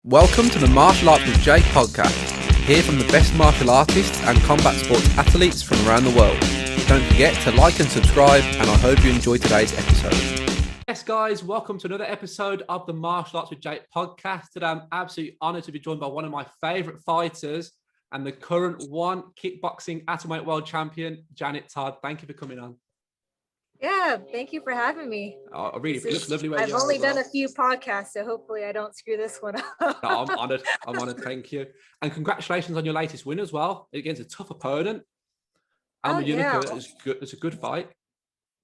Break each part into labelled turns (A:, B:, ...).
A: Welcome to the Martial Arts with Jake podcast. Hear from the best martial artists and combat sports athletes from around the world. Don't forget to like and subscribe, and I hope you enjoy today's episode. Yes, guys, welcome to another episode of the Martial Arts with Jake podcast. Today, I'm absolutely honoured to be joined by one of my favourite fighters and the current one kickboxing Atomweight world champion, Todd. Thank you for coming on.
B: Yeah, thank you for having me.
A: Oh, it looks lovely where
B: I've
A: you are.
B: only done a few podcasts, so hopefully I don't screw this one up.
A: No, I'm honoured. Thank you. And congratulations on your latest win as well against a tough opponent. It's a good fight.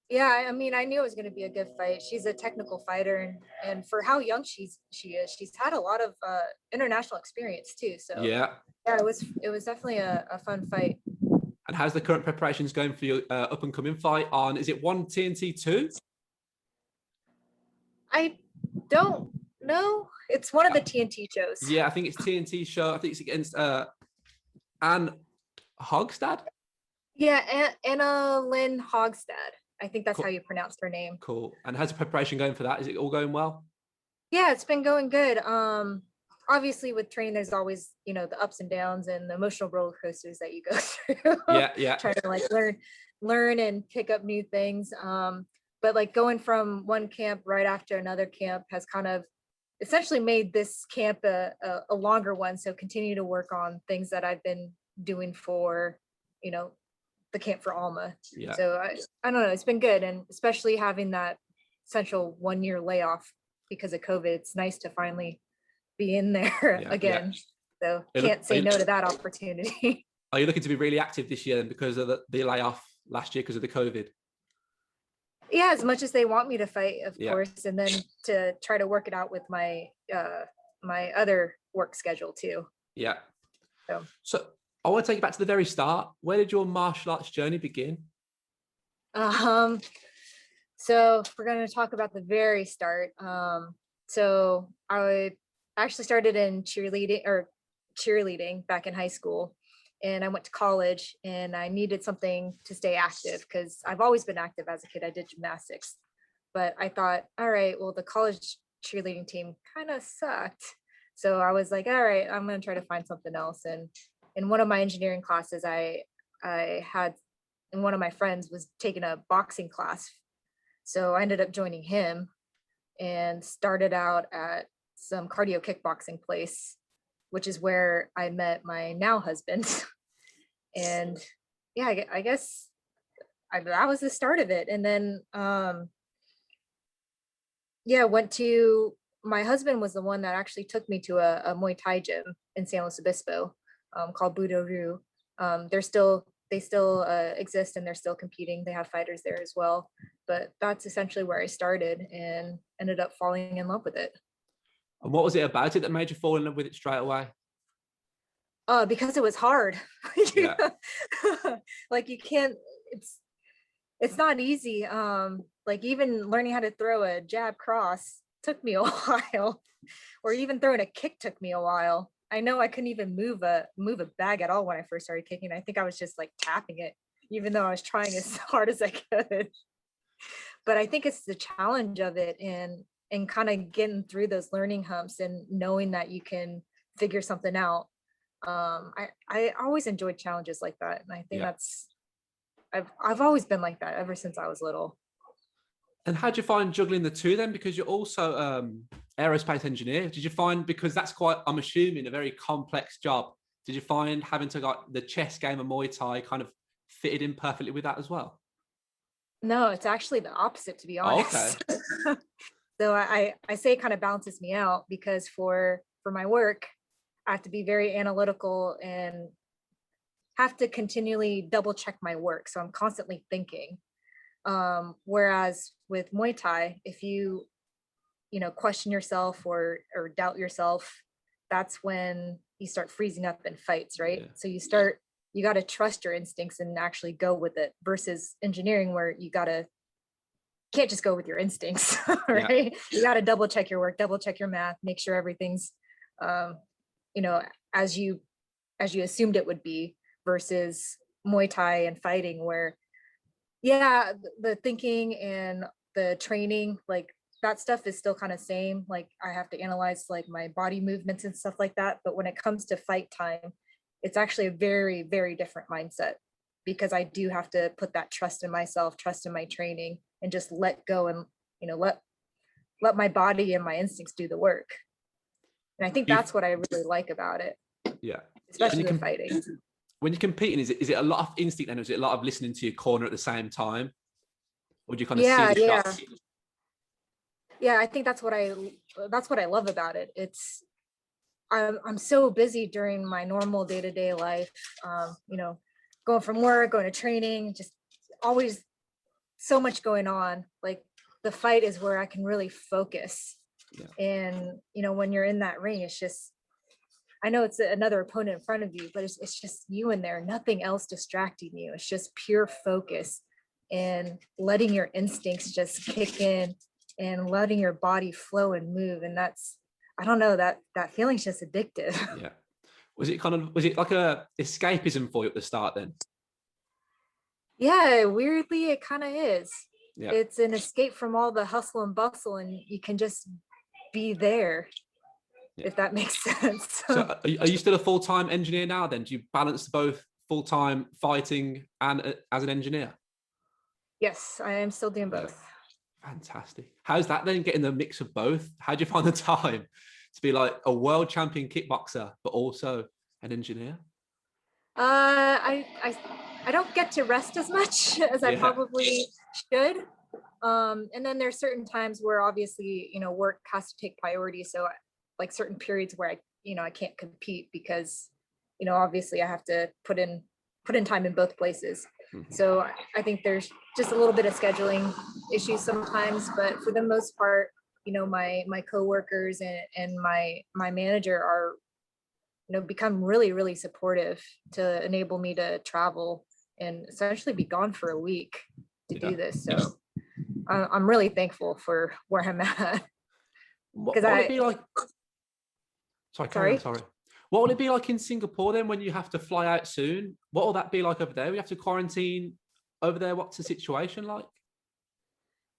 B: Yeah, I mean, I knew it was going to be a good fight. She's a technical fighter, and for how young she is, she's had a lot of international experience too. So yeah, it was definitely a fun fight.
A: And how's the current preparations going for your up and coming fight on? Is it one TNT 2?
B: I don't know. It's one of the TNT shows.
A: Yeah, I think it's TNT show. I think it's against Anne Hogstad.
B: Yeah, Anna Lynn Hogstad. I think that's
A: Cool.
B: how you pronounce her name.
A: Cool. And how's the preparation going for that? Is it all going well?
B: Yeah, it's been going good. Obviously with training, there's always, the ups and downs and the emotional roller coasters that you go through.
A: Yeah.
B: Trying to like learn and pick up new things. But like going from one camp right after another camp has kind of essentially made this camp a longer one. So continue to work on things that I've been doing for, the camp for Alma.
A: Yeah.
B: So I don't know, it's been good. And especially having that essential 1 year layoff because of COVID, it's nice to finally be in there again. So can't say no to that opportunity.
A: Are you looking to be really active this year then because of the layoff last year because of the COVID?
B: Yeah, as much as they want me to fight, of course, and then to try to work it out with my my other work schedule too.
A: Yeah.
B: So
A: I want to take you back to the very start. Where did your martial arts journey begin?
B: So if we're going to talk about the very start. So I actually started in cheerleading back in high school, and I went to college and I needed something to stay active because I've always been active as a kid. I did gymnastics, but I thought, all right, well, the college cheerleading team kind of sucked. So I was like, all right, I'm going to try to find something else. And in one of my engineering classes, I had, and one of my friends was taking a boxing class. So I ended up joining him and started out at some cardio kickboxing place, which is where I met my now husband. And yeah, I guess that was the start of it. And then, my husband was the one that actually took me to a Muay Thai gym in San Luis Obispo called Budo Ru. They still exist and they're still competing. They have fighters there as well. But that's essentially where I started and ended up falling in love with it.
A: And what was it about it that made you fall in love with it straight away?
B: Because it was hard. Like you can't, it's not easy. Like even learning how to throw a jab cross took me a while, or even throwing a kick took me a while. I know I couldn't even move a bag at all when I first started kicking. I think I was just like tapping it, even though I was trying as hard as I could. But I think it's the challenge of it and kind of getting through those learning humps and knowing that you can figure something out. I always enjoyed challenges like that. And I think I've always been like that ever since I was little.
A: And how'd you find juggling the two then? Because you're also aerospace engineer. Did you find, because that's quite, I'm assuming, a very complex job. Did you find having to like the chess game of Muay Thai kind of fitted in perfectly with that as well?
B: No, it's actually the opposite, to be honest.
A: Okay.
B: So I say it kind of balances me out because for my work, I have to be very analytical and have to continually double check my work. So I'm constantly thinking. Whereas with Muay Thai, if you question yourself or doubt yourself, that's when you start freezing up in fights, right? Yeah. So you got to trust your instincts and actually go with it versus engineering where you can't just go with your instincts, right? Yeah. You got to double check your work, double check your math, make sure everything's, as you assumed it would be versus Muay Thai and fighting where, the thinking and the training, like that stuff is still kind of same. Like I have to analyze like my body movements and stuff like that. But when it comes to fight time, it's actually a very, very different mindset, because I do have to put that trust in myself, trust in my training, and just let go and, let my body and my instincts do the work. And I think that's what I really like about it.
C: Yeah.
B: Especially with fighting.
C: When you're competing, is it a lot of instinct then, or is it a lot of listening to your corner at the same time? Or do you kind of see the shots?
B: Yeah, I think that's what I love about it. I'm so busy during my normal day-to-day life, going from work, going to training, just always so much going on. Like the fight is where I can really focus. Yeah. And, when you're in that ring, it's just, I know it's another opponent in front of you, but it's just you in there, nothing else distracting you. It's just pure focus and letting your instincts just kick in and letting your body flow and move. And that's, I don't know, that feeling's just addictive.
C: Yeah. Was it like a escapism for you at the start then?
B: Yeah, weirdly, it kind of is.
C: Yeah.
B: It's an escape from all the hustle and bustle, and you can just be there, if that makes sense.
C: So are you still a full-time engineer now then? Do you balance both full-time fighting and as an engineer?
B: Yes, I am still doing both.
C: Fantastic. How's that then, getting the mix of both? How do you find the time to be like a world champion kickboxer, but also an engineer?
B: I don't get to rest as much as I probably should. And then there's certain times where obviously, work has to take priority. So like certain periods where I can't compete because, obviously I have to put in time in both places. Mm-hmm. So I think there's just a little bit of scheduling issues sometimes, but for the most part, my coworkers and my manager are, become really, really supportive to enable me to travel and essentially be gone for a week to do this. So I'm really thankful for where I'm at.
C: What would it be like? Sorry. What will it be like in Singapore then when you have to fly out soon? What will that be like over there? We have to quarantine over there. What's the situation like?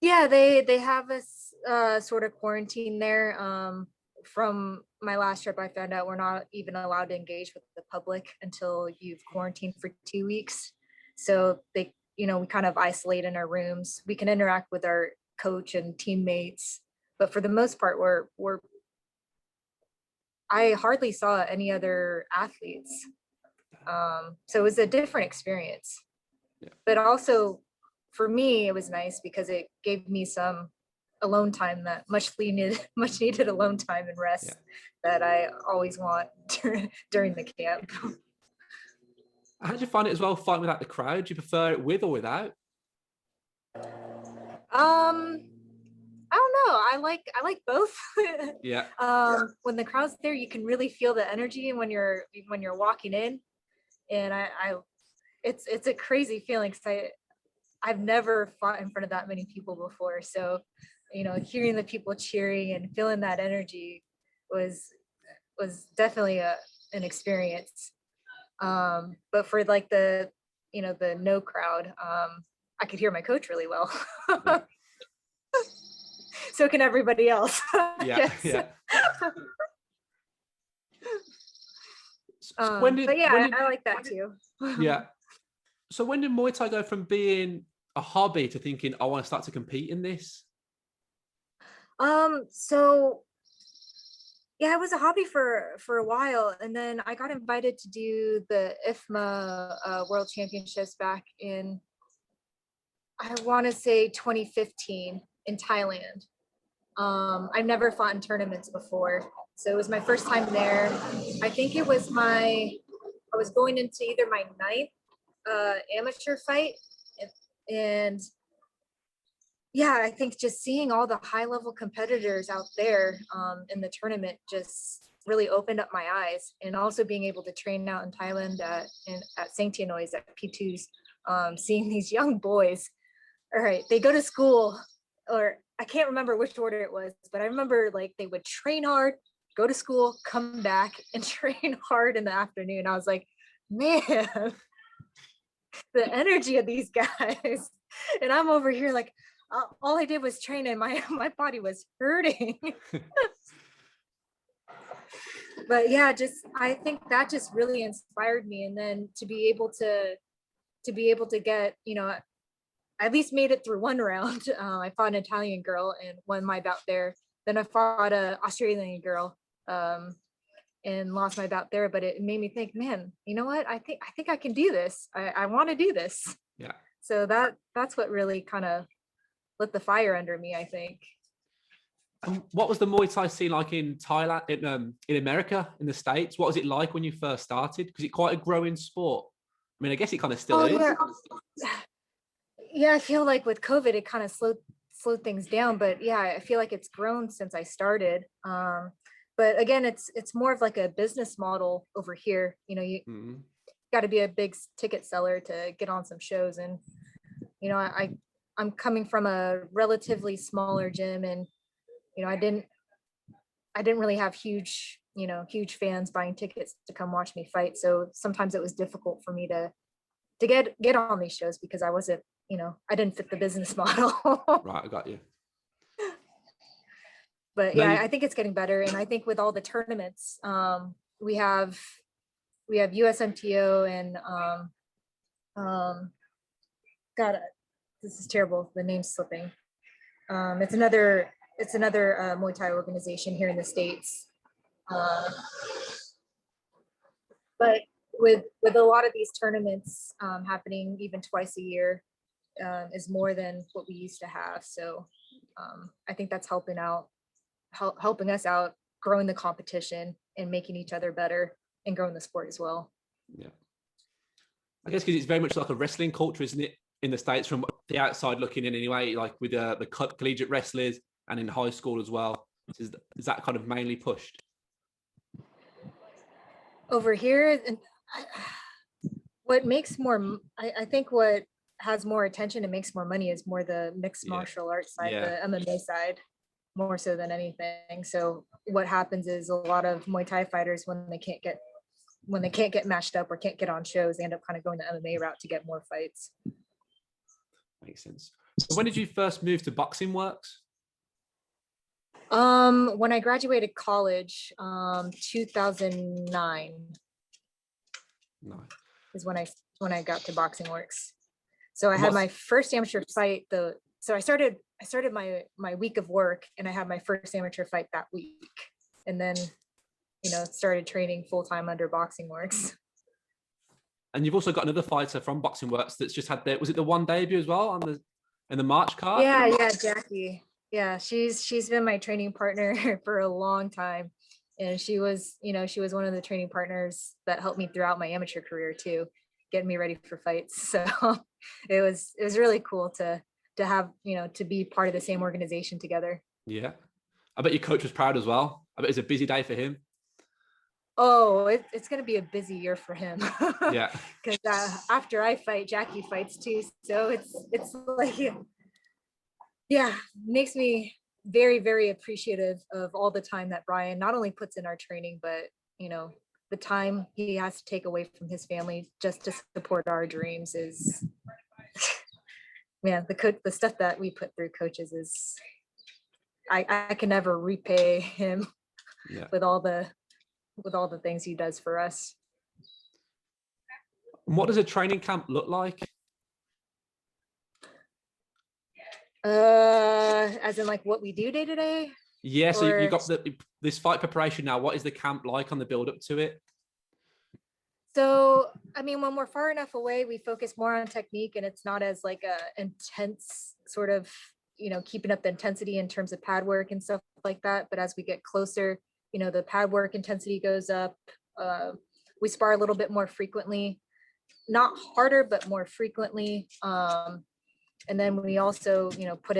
B: Yeah, they have us sort of quarantine there. From my last trip, I found out we're not even allowed to engage with the public until you've quarantined for 2 weeks. So they, we kind of isolate in our rooms. We can interact with our coach and teammates, but for the most part, I hardly saw any other athletes. So it was a different experience, but also for me, it was nice because it gave me some alone time, that much needed alone time and rest that I always want during the camp.
C: How did you find it as well, fighting without the crowd? Do you prefer it with or without?
B: I don't know. I like both.
C: Yeah.
B: When the crowd's there, you can really feel the energy when you're walking in, and it's a crazy feeling because I've never fought in front of that many people before. So, hearing the people cheering and feeling that energy was definitely an experience. But for like the no crowd, I could hear my coach really well. So can everybody else.
C: Yeah.
B: I like that too.
C: Yeah. So when did Muay Thai go from being a hobby to thinking, I want to start to compete in this?
B: So yeah, it was a hobby for a while, and then I got invited to do the IFMA World Championships back in, I want to say 2015 in Thailand. I've never fought in tournaments before, so it was my first time there. I think I was going into either my 9th amateur fight, and yeah, I think just seeing all the high-level competitors out there in the tournament just really opened up my eyes, and also being able to train out in Thailand at Saint-Tienois at P2s, seeing these young boys. All right, they go to school, or I can't remember which order it was, but I remember like they would train hard, go to school, come back and train hard in the afternoon. I was like, man, the energy of these guys. And I'm over here like, all I did was train and my body was hurting. But yeah, I think that just really inspired me. And then to be able to get, I at least made it through one round. I fought an Italian girl and won my bout there. Then I fought an Australian girl and lost my bout there. But it made me think, man, you know what? I think I can do this. I want to do this.
C: Yeah.
B: So that's what really kind of lit the fire under me, I think.
C: And what was the Muay Thai scene like in Thailand, in America, in the States? What was it like when you first started? Because it's quite a growing sport. I mean, I guess it kind of still is.
B: Yeah, I feel like with COVID, it kind of slowed things down. But yeah, I feel like it's grown since I started. But again, it's more of like a business model over here. You got to be a big ticket seller to get on some shows. And I'm coming from a relatively smaller gym, and I didn't really have huge fans buying tickets to come watch me fight. So sometimes it was difficult for me to get on these shows because I wasn't, I didn't fit the business model.
C: Right, I got you.
B: But yeah, I think it's getting better. And I think with all the tournaments, we have USMTO and God, this is terrible. The name's slipping. It's another Muay Thai organization here in the States. But with a lot of these tournaments happening even twice a year is more than what we used to have. So I think that's helping us out, growing the competition and making each other better and growing the sport as well.
C: Yeah. I guess because it's very much like a wrestling culture, isn't it? In the States, from the outside looking in anyway, like with the collegiate wrestlers and in high school as well. Is that kind of mainly pushed?
B: Over here, what makes more, I think what has more attention and makes more money is more the mixed martial arts side, the MMA side, more so than anything. So what happens is a lot of Muay Thai fighters, when they can't get matched up or can't get on shows, they end up kind of going the MMA route to get more fights.
C: Makes sense. So when did you first move to Boxing Works?
B: When I graduated college, 2009.
C: Nice.
B: Is when I got to Boxing Works. So I had my first amateur fight. So I started my week of work, and I had my first amateur fight that week, and then started training full time under Boxing Works.
C: And you've also got another fighter from Boxing Works that's just had was it the one debut as well in the March card?
B: Yeah, Jackie. Yeah, she's been my training partner for a long time, and she was one of the training partners that helped me throughout my amateur career too, getting me ready for fights. So it was really cool to have to be part of the same organization together.
C: Yeah, I bet your coach was proud as well. I bet it's a busy day for him.
B: Oh, it's going to be a busy year for him.
C: Yeah.
B: Because after I fight, Jackie fights too. So it's like, yeah, makes me very, very appreciative of all the time that Brian not only puts in our training, but, the time he has to take away from his family just to support our dreams is, man, the stuff that we put through, coaches, is, I can never repay him with all the things he does for us.
C: What does a training camp look like?
B: As in like what we do day to day?
C: Yeah, so you got this fight preparation now. What is the camp like on the build up to it?
B: So, I mean, when we're far enough away, we focus more on technique, and it's not as like a intense sort of, keeping up the intensity in terms of pad work and stuff like that. But as we get closer, the pad work intensity goes up. We spar a little bit more frequently, not harder, but more frequently. And then we also, put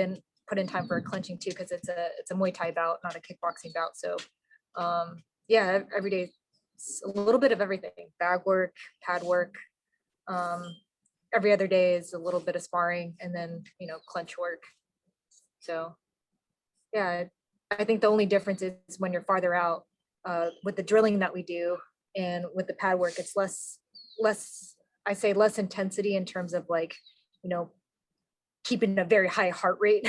B: in time for a clenching too, because it's a Muay Thai bout, not a kickboxing bout. So yeah, every day it's a little bit of everything: bag work, pad work. Every other day is a little bit of sparring, and then clench work. So yeah, I think the only difference is when you're farther out, with the drilling that we do and with the pad work, it's less intensity in terms of like, keeping a very high heart rate,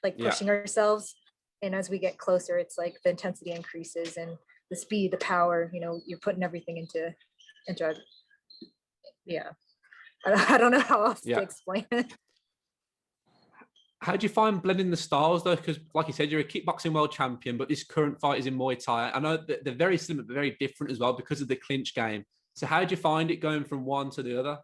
B: like
C: Yeah.
B: pushing ourselves. And as we get closer, it's like the intensity increases and the speed, the power, you know, you're putting everything into yeah. I don't know how else to explain it.
C: How do you find blending the styles though? Because like you said, you're a kickboxing world champion, but this current fight is in Muay Thai. I know that they're very similar, but very different as well because of the clinch game. So how do you find it going from one to the other?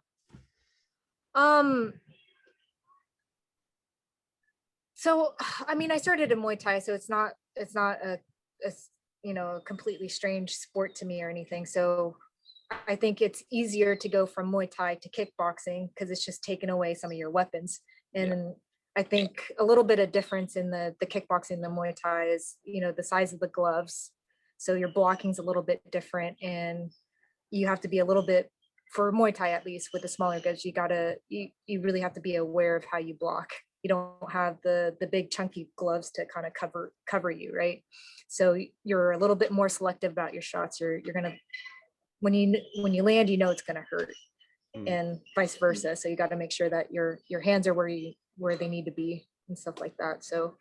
B: So, I mean, I started in Muay Thai, so it's not a you know, a completely strange sport to me or anything. So I think it's easier to go from Muay Thai to kickboxing because it's just taken away some of your weapons. And I think a little bit of difference in the kickboxing and the Muay Thai is, you know, the size of the gloves. So your blocking's a little bit different, and you have to be a little bit, for Muay Thai at least, with the smaller gloves, you really have to be aware of how you block. You don't have the big chunky gloves to kind of cover you, right? So you're a little bit more selective about your shots. You're gonna, when you land, you know it's gonna hurt, and vice versa. So you got to make sure that your hands are where they need to be and stuff like that. So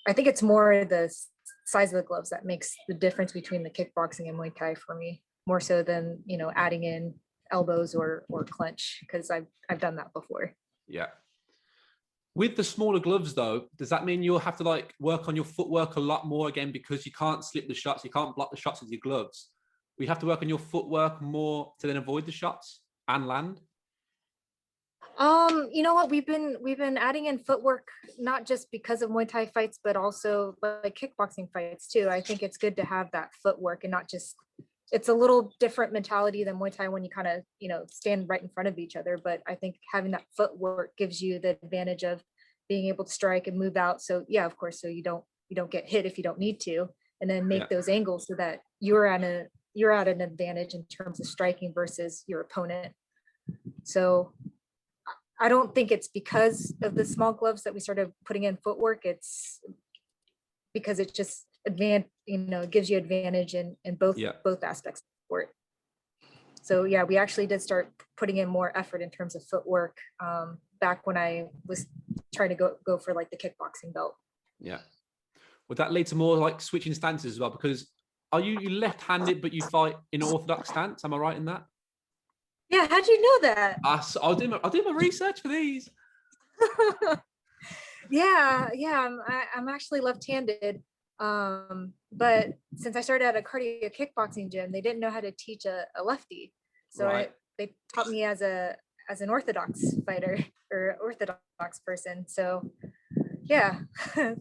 B: I think it's more the size of the gloves that makes the difference between the kickboxing and Muay Thai for me, more so than, you know, adding in elbows or clench, because I've done that before.
C: Yeah. With the smaller gloves though, does that mean you'll have to like work on your footwork a lot more again because you can't slip the shots, you can't block the shots with your gloves? We have to work on your footwork more to then avoid the shots and land?
B: You know what, we've been adding in footwork, not just because of Muay Thai fights, but also like kickboxing fights too. I think it's good to have that footwork and not just, it's a little different mentality than Muay Thai when you kind of, you know, stand right in front of each other. But I think having that footwork gives you the advantage of being able to strike and move out. So yeah, of course, so you don't get hit if you don't need to, and then make those angles so that you're at an advantage in terms of striking versus your opponent. So I don't think it's because of the small gloves that we started putting in footwork. It's because it just gives you advantage in both aspects of the sport. So yeah, we actually did start putting in more effort in terms of footwork back when I was trying to go for like the kickboxing belt.
C: Yeah. Would that lead to more like switching stances as well? Because are you left-handed but you fight in an orthodox stance? Am I right in that?
B: Yeah, how'd you know that?
C: I'll do my research for these.
B: Yeah, I'm actually left-handed. But since I started at a cardio kickboxing gym, they didn't know how to teach a lefty. So they taught me as an orthodox fighter or orthodox person. So yeah,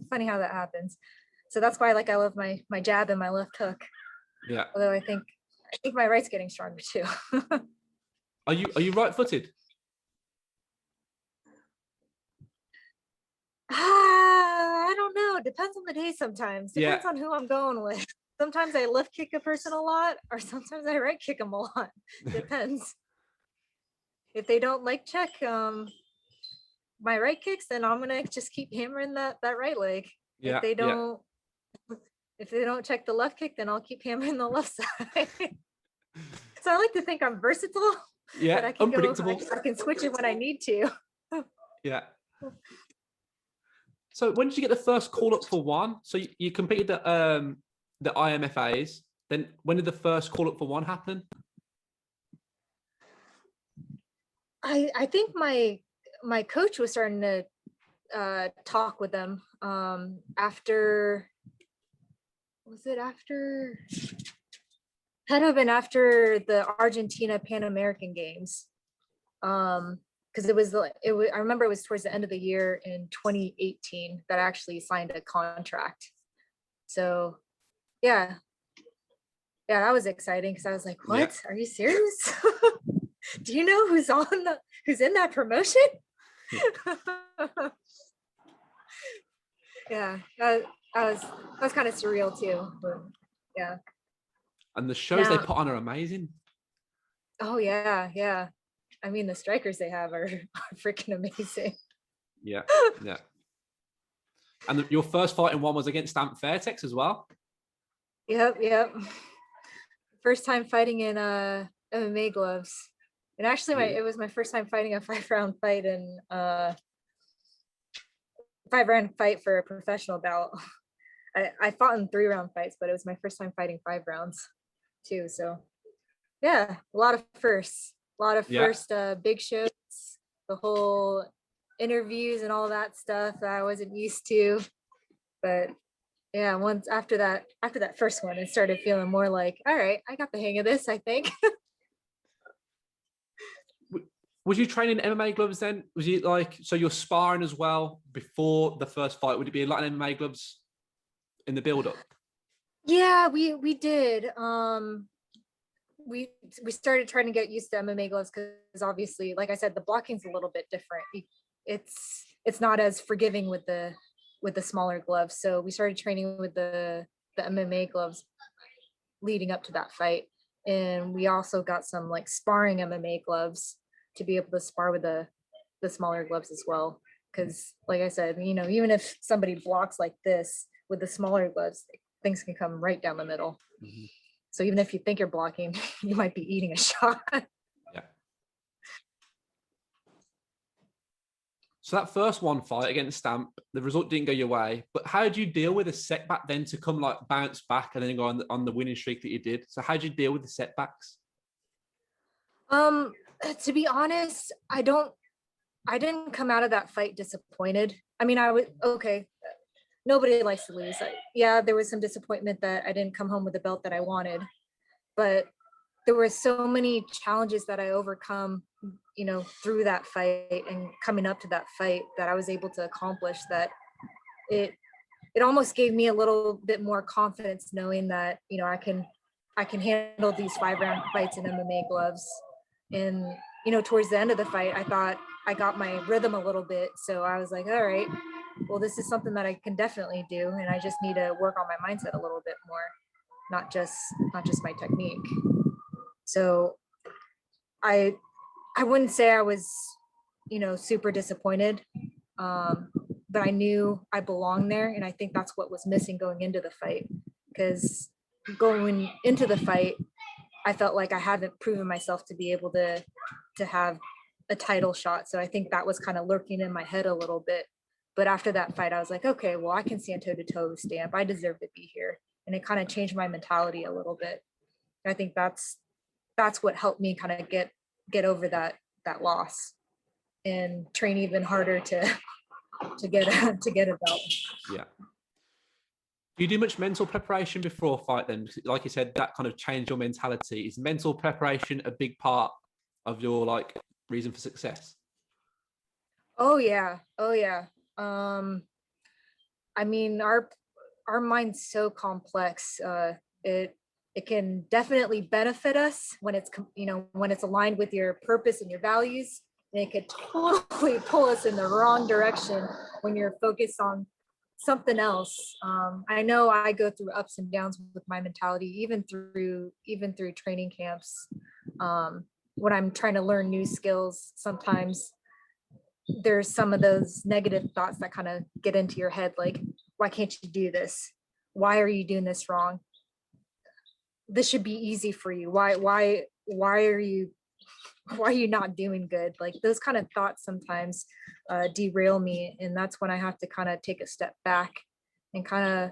B: funny how that happens. So that's why I love my jab and my left hook.
C: Yeah.
B: Although I think my right's getting stronger too.
C: Are you right-footed?
B: I don't know. Depends on the day sometimes. Depends on who I'm going with. Sometimes I left kick a person a lot, or sometimes I right kick them a lot. Depends. If they don't like check my right kicks, then I'm gonna just keep hammering that right leg.
C: Yeah.
B: If they don't check the left kick, then I'll keep hammering the left side. So I like to think I'm versatile.
C: Yeah,
B: but I can
C: unpredictable.
B: I can switch it when I need to.
C: Yeah. So when did you get the first call up for one? So you competed the IMFAs. Then when did the first call up for one happen?
B: I think my coach was starting to talk with them after, had to have been after the Argentina Pan American Games, because I remember it was towards the end of the year in 2018 that I actually signed a contract. So yeah, that was exciting because I was like, what? Are you serious? Do you know who's in that promotion? Yeah, that was kind of surreal too, but yeah.
C: And the shows they put on are amazing.
B: Oh yeah. I mean, the strikers they have are freaking amazing.
C: Yeah. And your first fight in one was against Fairtex as well.
B: Yep. First time fighting in MMA gloves, and actually it was my first time fighting a 5-round fight in 5-round fight for a professional bout. I fought in 3-round fights, but it was my first time fighting 5 rounds too. So yeah, a lot of firsts, big shows, the whole interviews and all that stuff that I wasn't used to. But yeah, once after that first one, it started feeling more like, all right, I got the hang of this, I think.
C: Was you training MMA gloves then? Was you like, so you're sparring as well before the first fight? Would it be a lot of MMA gloves in the build up?
B: Yeah, we did. We started trying to get used to MMA gloves because obviously, like I said, the blocking's a little bit different. It's not as forgiving with the smaller gloves. So we started training with the MMA gloves leading up to that fight. And we also got some like sparring MMA gloves to be able to spar with the smaller gloves as well. Because like I said, you know, even if somebody blocks like this with the smaller gloves, things can come right down the middle. Mm-hmm. So even if you think you're blocking, you might be eating a shot.
C: Yeah. So that first one fight against Stamp, the result didn't go your way. But how did you deal with a setback then to come like bounce back and then go on the winning streak that you did? So how did you deal with the setbacks?
B: To be honest, I didn't come out of that fight disappointed. I mean, nobody likes to lose. Yeah, there was some disappointment that I didn't come home with the belt that I wanted, but there were so many challenges that I overcome, you know, through that fight and coming up to that fight that I was able to accomplish, that it almost gave me a little bit more confidence knowing that, you know, I can handle these 5-round fights in MMA gloves. And, you know, towards the end of the fight, I thought I got my rhythm a little bit. So I was like, all right, well, this is something that I can definitely do. And I just need to work on my mindset a little bit more, not just my technique. So I wouldn't say I was, you know, super disappointed, but I knew I belonged there. And I think that's what was missing going into the fight, because going into the fight, I felt like I haven't proven myself to be able to have a title shot. So I think that was kind of lurking in my head a little bit. But after that fight, I was like, okay, well, I can stand toe to toe with Stamp. I deserve to be here. And it kind of changed my mentality a little bit. And I think that's what helped me kind of get over that loss and train even harder to get a belt.
C: Yeah. Do you do much mental preparation before a fight then? Like you said, that kind of changed your mentality. Is mental preparation a big part of your like reason for success?
B: Oh yeah. I mean, our mind's so complex. It can definitely benefit us when it's, you know, when it's aligned with your purpose and your values. And it could totally pull us in the wrong direction when you're focused on something else. I know I go through ups and downs with my mentality, even through training camps. When I'm trying to learn new skills, sometimes there's some of those negative thoughts that kind of get into your head, like, why can't you do this? Why are you doing this wrong? This should be easy for you. Why are you not doing good? Like, those kind of thoughts sometimes derail me, and that's when I have to kind of take a step back and kind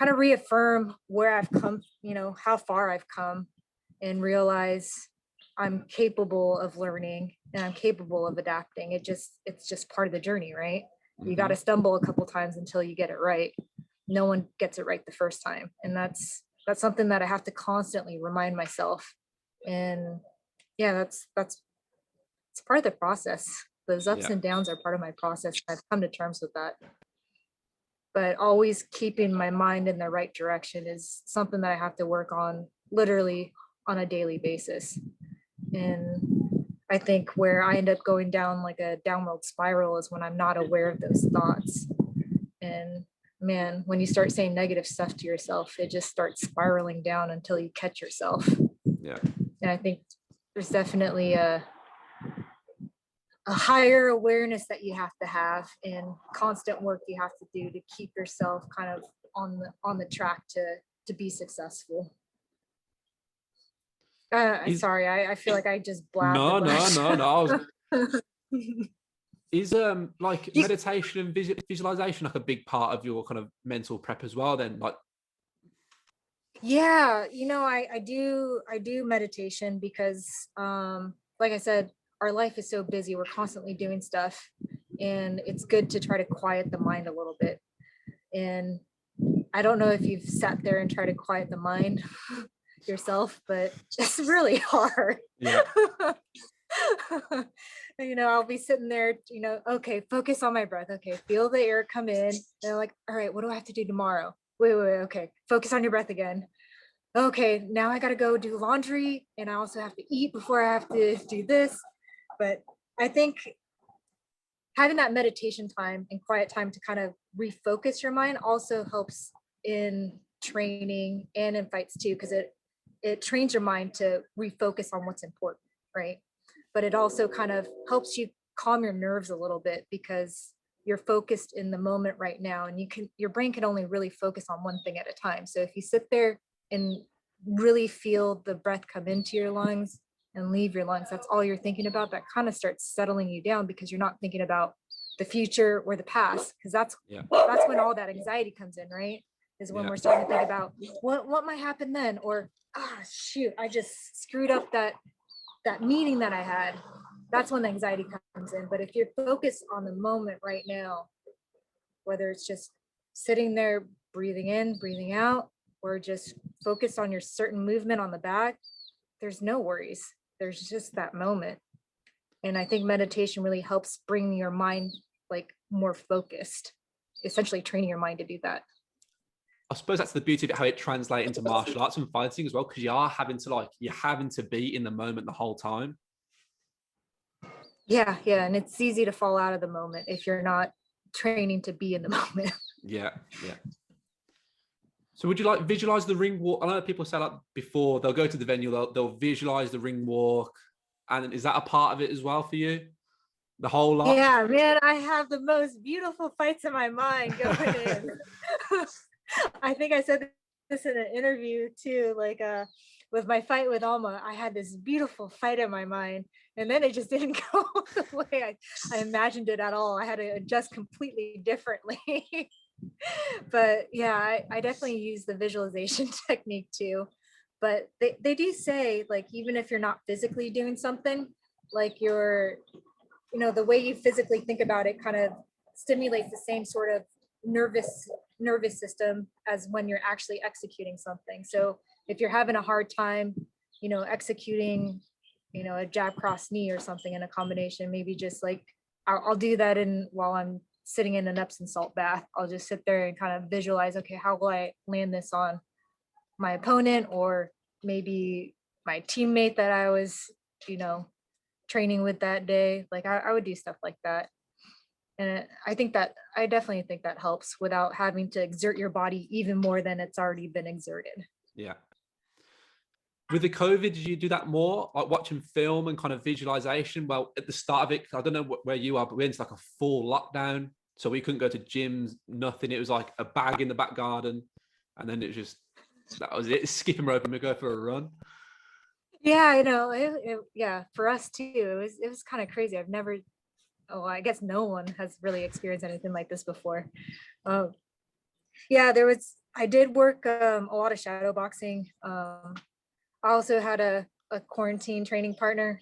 B: of reaffirm where I've come, you know, how far I've come, and realize I'm capable of learning and I'm capable of adapting. It's just part of the journey, right? Mm-hmm. You got to stumble a couple times until you get it right. No one gets it right the first time, and that's something that I have to constantly remind myself. And yeah, that's it's part of the process. Those ups and downs are part of my process. I've come to terms with that. But always keeping my mind in the right direction is something that I have to work on literally on a daily basis. And I think where I end up going down like a downward spiral is when I'm not aware of those thoughts. And man, when you start saying negative stuff to yourself, it just starts spiraling down until you catch yourself.
C: Yeah.
B: And I think there's definitely a higher awareness that you have and constant work you have to do to keep yourself kind of on the track to be successful. Sorry, I feel like I just blabbed.
C: No. Is like meditation and visualization like a big part of your kind of mental prep as well then? Like,
B: yeah, I do meditation because like I said, our life is so busy, we're constantly doing stuff, and it's good to try to quiet the mind a little bit. And I don't know if you've sat there and tried to quiet the mind yourself, but it's really hard.
C: yeah.
B: I'll be sitting there, okay, focus on my breath. Okay, feel the air come in. And I'm like, all right, what do I have to do tomorrow? Wait, okay, focus on your breath again. Okay, now I got to go do laundry, and I also have to eat before I have to do this. But I think having that meditation time and quiet time to kind of refocus your mind also helps in training and in fights too, because it trains your mind to refocus on what's important, right? But it also kind of helps you calm your nerves a little bit because you're focused in the moment right now, and your brain can only really focus on one thing at a time. So if you sit there and really feel the breath come into your lungs and leave your lungs, that's all you're thinking about, that kind of starts settling you down, because you're not thinking about the future or the past, because that's when all that anxiety comes in, right? Is when we're starting to think about what might happen then, or shoot, I just screwed up that meeting that I had. That's when the anxiety comes in. But if you're focused on the moment right now, whether it's just sitting there breathing in, breathing out, or just focus on your certain movement on the back, there's no worries. There's just that moment. And I think meditation really helps bring your mind like more focused, essentially training your mind to do that.
C: I suppose that's the beauty of it, how it translates into martial arts and fighting as well, because you're having to be in the moment the whole time.
B: Yeah, and it's easy to fall out of the moment if you're not training to be in the moment.
C: Yeah. So would you like visualize the ring walk? I know people say like before they'll go to the venue, they'll visualize the ring walk. And is that a part of it as well for you? The whole lot?
B: Yeah, man, I have the most beautiful fights in my mind going in. I think I said this in an interview too, like with my fight with Alma, I had this beautiful fight in my mind, and then it just didn't go the way I imagined it at all. I had to adjust completely differently. But yeah, I definitely use the visualization technique too. But they do say, like, even if you're not physically doing something, like the way you physically think about it kind of stimulates the same sort of nervous system as when you're actually executing something. So if you're having a hard time, executing, a jab cross knee or something in a combination, maybe just like I'll do that while I'm sitting in an Epsom salt bath. I'll just sit there and kind of visualize, okay, how will I land this on my opponent, or maybe my teammate that I was, training with that day. Like I would do stuff like that. And I definitely think that helps without having to exert your body even more than it's already been exerted.
C: Yeah. With the COVID, did you do that more, like watching film and kind of visualization? Well, at the start of it, I don't know where you are, but we went into like a full lockdown. So we couldn't go to gyms, nothing. It was like a bag in the back garden. And then that was it. Skipping rope and we go for a run.
B: Yeah, for us too, it was kind of crazy. I guess no one has really experienced anything like this before. I did work a lot of shadow boxing. I also had a quarantine training partner.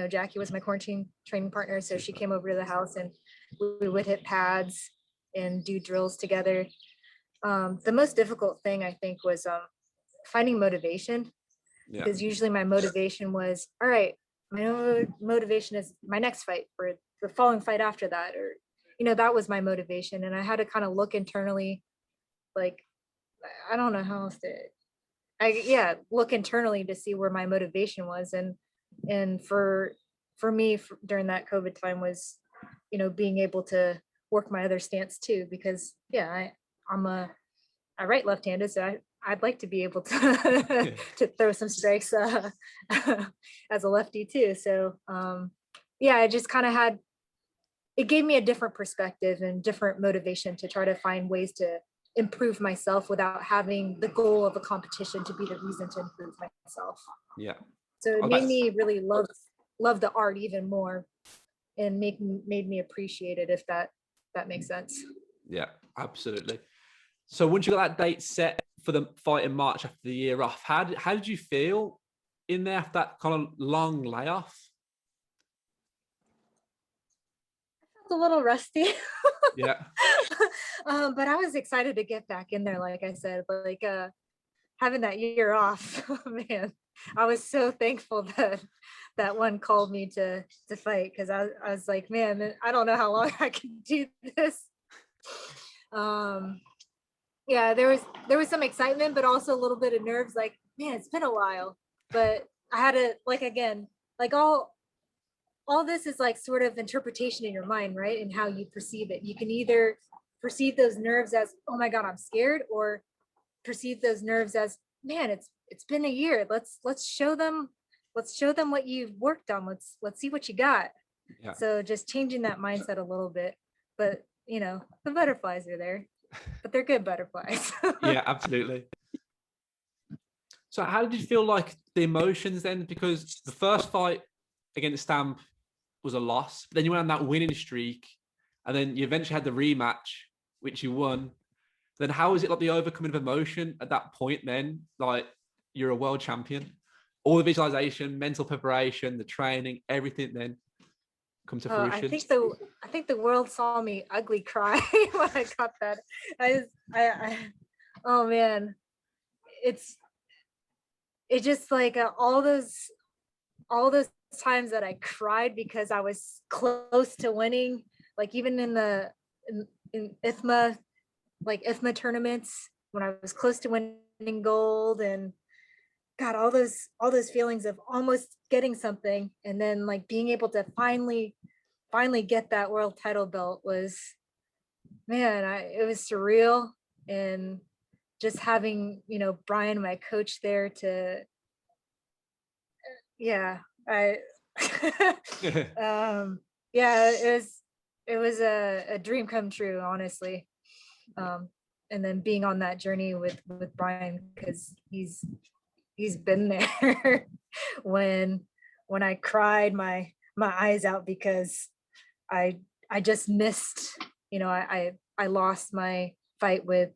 B: Jackie was my quarantine training partner. So she came over to the house and we would hit pads and do drills together. The most difficult thing I think was finding motivation. Yeah. Because usually my motivation was, all right, my motivation is my next fight or the following fight after that, or, that was my motivation. And I had to kind of look internally, like, I don't know how else to, look internally to see where my motivation was. And for me, during that COVID time was, being able to work my other stance too, because I write left-handed, so I'd like to be able to to throw some strikes as a lefty too. So I just kind of it gave me a different perspective and different motivation to try to find ways to improve myself without having the goal of a competition to be the reason to improve myself.
C: Yeah.
B: So it made me really love the art even more. and made me appreciate it, if that makes sense.
C: Yeah, absolutely. So once you got that date set for the fight in March after the year off, how did you feel in there after that kind of long layoff?
B: I felt a little rusty.
C: Yeah.
B: But I was excited to get back in there. Like I said, like having that year off, man, I was so thankful that one called me to fight, because I was like, man, I don't know how long I can do this. Yeah, there was some excitement, but also a little bit of nerves, like, man, it's been a while. But I had to, like, again, like all this is like sort of interpretation in your mind, right? And how you perceive it. You can either perceive those nerves as, oh my God, I'm scared, or perceive those nerves as, man, it's been a year. Let's show them what you've worked on. Let's see what you got.
C: Yeah.
B: So just changing that mindset a little bit. But the butterflies are there, but they're good butterflies.
C: Yeah, absolutely. So how did you feel like the emotions then? Because the first fight against Stamp was a loss, but then you went on that winning streak, and then you eventually had the rematch, which you won. Then how was it like the overcoming of emotion at that point then? Like, you're a world champion. All the visualization, mental preparation, the training, everything then come to fruition.
B: I think the world saw me ugly cry when I got that. Oh man, it's just like all those times that I cried because I was close to winning, like even in IFMA, like IFMA tournaments, when I was close to winning gold, and God, all those feelings of almost getting something, and then like being able to finally get that world title belt was, man, it was surreal. And just having Brian, my coach, there to, yeah, yeah, it was a dream come true, honestly. And then being on that journey with Brian, because he's been there when I cried my eyes out because I just missed, I lost my fight with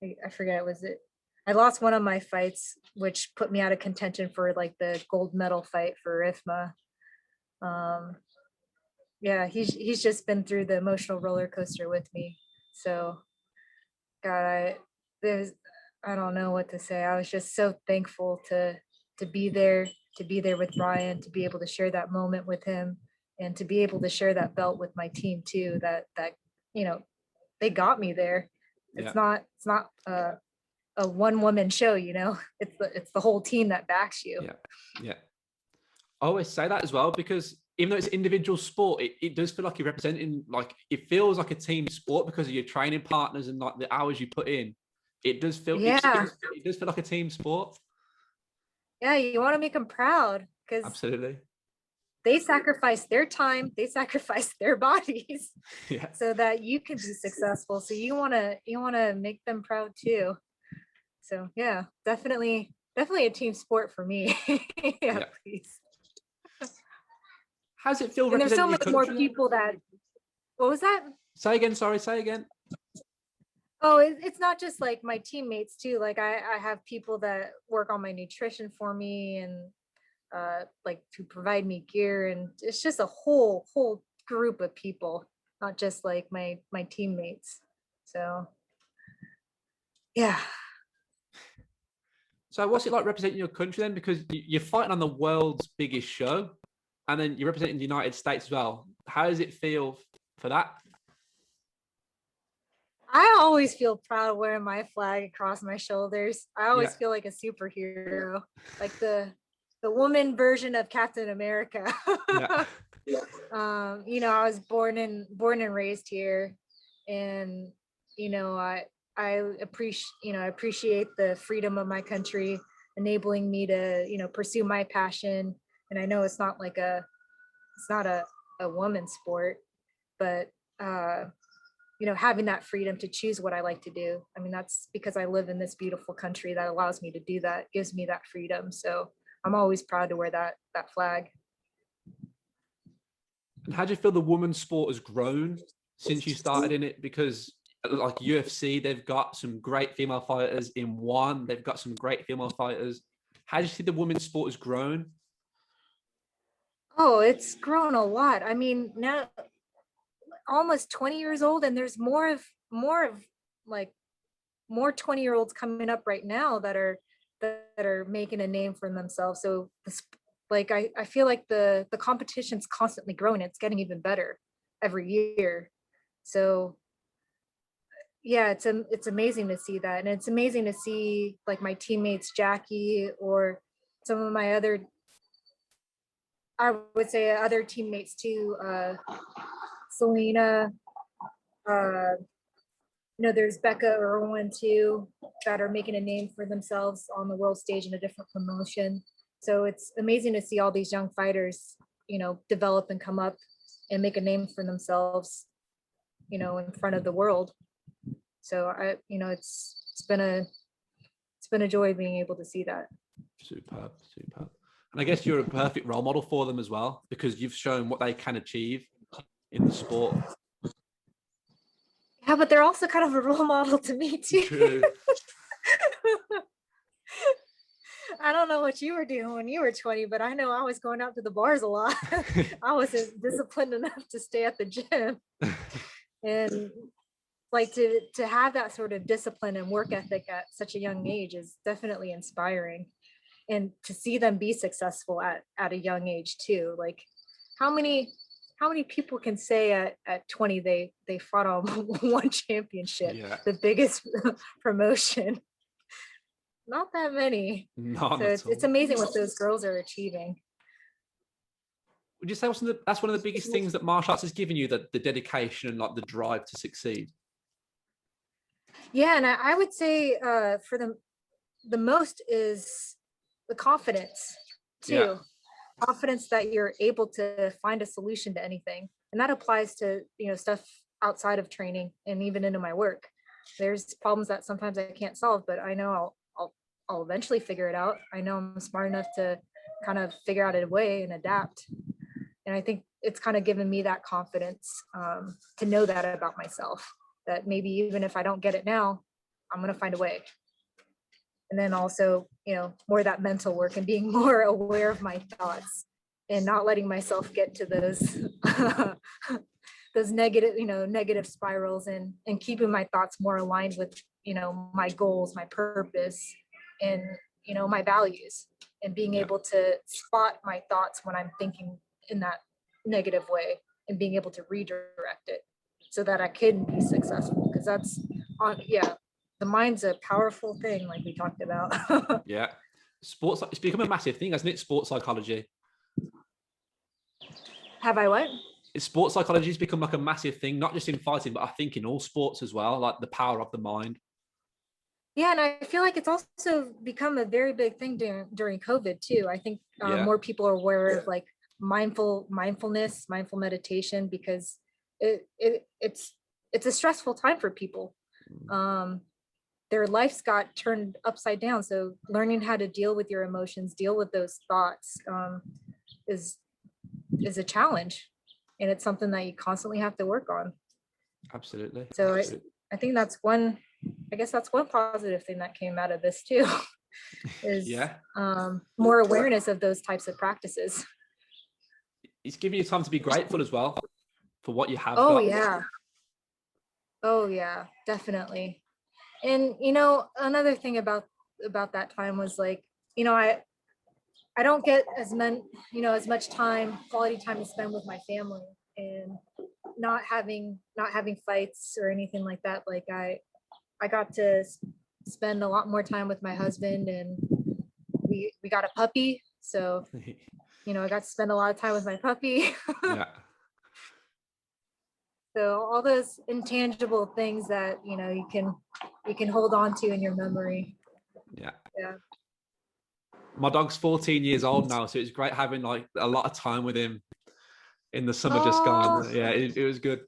B: I forget, I lost one of my fights, which put me out of contention for like the gold medal fight for IFMA. Yeah, he's just been through the emotional roller coaster with me. So God, I don't know what to say. I was just so thankful to be there with Brian, to be able to share that moment with him, and to be able to share that belt with my team too. That they got me there. It's not a one woman show, it's the whole team that backs you.
C: Yeah. I always say that as well, because even though it's individual sport, it does feel like you're representing, like it feels like a team sport because of your training partners and like the hours you put in. It does feel, it does feel like a team sport.
B: Yeah, you want to make them proud, because
C: absolutely,
B: they sacrifice their time, they sacrifice their bodies, so that you can be successful. So you want to make them proud too. So yeah, definitely a team sport for me. Yeah, please.
C: How's it feel?
B: And there's so many more people that. What was that?
C: Say again. Sorry. Say again.
B: Oh, it's not just like my teammates too. Like I have people that work on my nutrition for me, and like to provide me gear, and it's just a whole group of people, not just like my teammates. So yeah.
C: So what's it like representing your country then? Because you're fighting on the world's biggest show, and then you're representing the United States as well. How does it feel for that?
B: I always feel proud wearing my flag across my shoulders. I always feel like a superhero, like the woman version of Captain America. I was born and raised here, and I appreciate the freedom of my country, enabling me to pursue my passion. And I know it's not a woman's sport, but having that freedom to choose what I like to do. I mean, that's because I live in this beautiful country that allows me to do that, gives me that freedom. So I'm always proud to wear that flag.
C: And how do you feel the women's sport has grown since you started in it? Because like UFC, they've got some great female fighters. In One, they've got some great female fighters. How do you see the women's sport has grown?
B: Oh, it's grown a lot. I mean, now almost 20 years old, and there's like more 20-year-olds coming up right now that are making a name for themselves. So like I feel like the competition's constantly growing. It's getting even better every year. So yeah, it's amazing to see that. And it's amazing to see like my teammates, Jackie, or some of my other, I would say other teammates too, Selena, there's Becca Irwin too, that are making a name for themselves on the world stage in a different promotion. So it's amazing to see all these young fighters, develop and come up and make a name for themselves, in front of the world. So it's been a joy being able to see that.
C: Superb. And I guess you're a perfect role model for them as well, because you've shown what they can achieve in the sport.
B: Yeah, but they're also kind of a role model to me too.
C: True.
B: I don't know what you were doing when you were 20, but I know I was going out to the bars a lot. I wasn't disciplined enough to stay at the gym. And like to have that sort of discipline and work ethic at such a young age is definitely inspiring. And to see them be successful at a young age too. Like how many people can say at 20 they fought on one championship, the biggest promotion? Not that many.
C: Not
B: so it's amazing what those girls are achieving.
C: Would you say that's one of the biggest things that martial arts has given you, the dedication and like the drive to succeed?
B: Yeah, and I would say for the most is the confidence too. Yeah. Confidence that you're able to find a solution to anything, and that applies to stuff outside of training and even into my work. There's problems that sometimes I can't solve, but I know I'll eventually figure it out. I know I'm smart enough to kind of figure out a way and adapt. And I think it's kind of given me that confidence to know that about myself, that maybe even if I don't get it now, I'm going to find a way. And then also, more of that mental work and being more aware of my thoughts and not letting myself get to those negative spirals, and keeping my thoughts more aligned with, my goals, my purpose, and, my values, and being able to spot my thoughts when I'm thinking in that negative way and being able to redirect it so that I can be successful. Because the mind's a powerful thing, like we talked about.
C: Yeah. Sports, it's become a massive thing, hasn't it? Sports psychology.
B: Have I what?
C: Sports psychology has become like a massive thing, not just in fighting, but I think in all sports as well, like the power of the mind.
B: Yeah, and I feel like it's also become a very big thing during COVID too. I think more people are aware of like mindfulness, mindful meditation, because it's a stressful time for people. Their lives got turned upside down. So learning how to deal with your emotions, deal with those thoughts is a challenge. And it's something that you constantly have to work on.
C: Absolutely.
B: So I think that's one positive thing that came out of this too, is more awareness of those types of practices.
C: It's giving you time to be grateful as well for what you have.
B: Oh yeah, definitely. And another thing about that time was like, I don't get as much quality time to spend with my family, and not having fights or anything like that. Like I got to spend a lot more time with my husband, and we got a puppy. So, I got to spend a lot of time with my puppy.
C: Yeah.
B: So all those intangible things that, you can hold on to in your memory.
C: Yeah.
B: Yeah.
C: My dog's 14 years old now, so it's great having like a lot of time with him in the summer just gone. Yeah, it was good.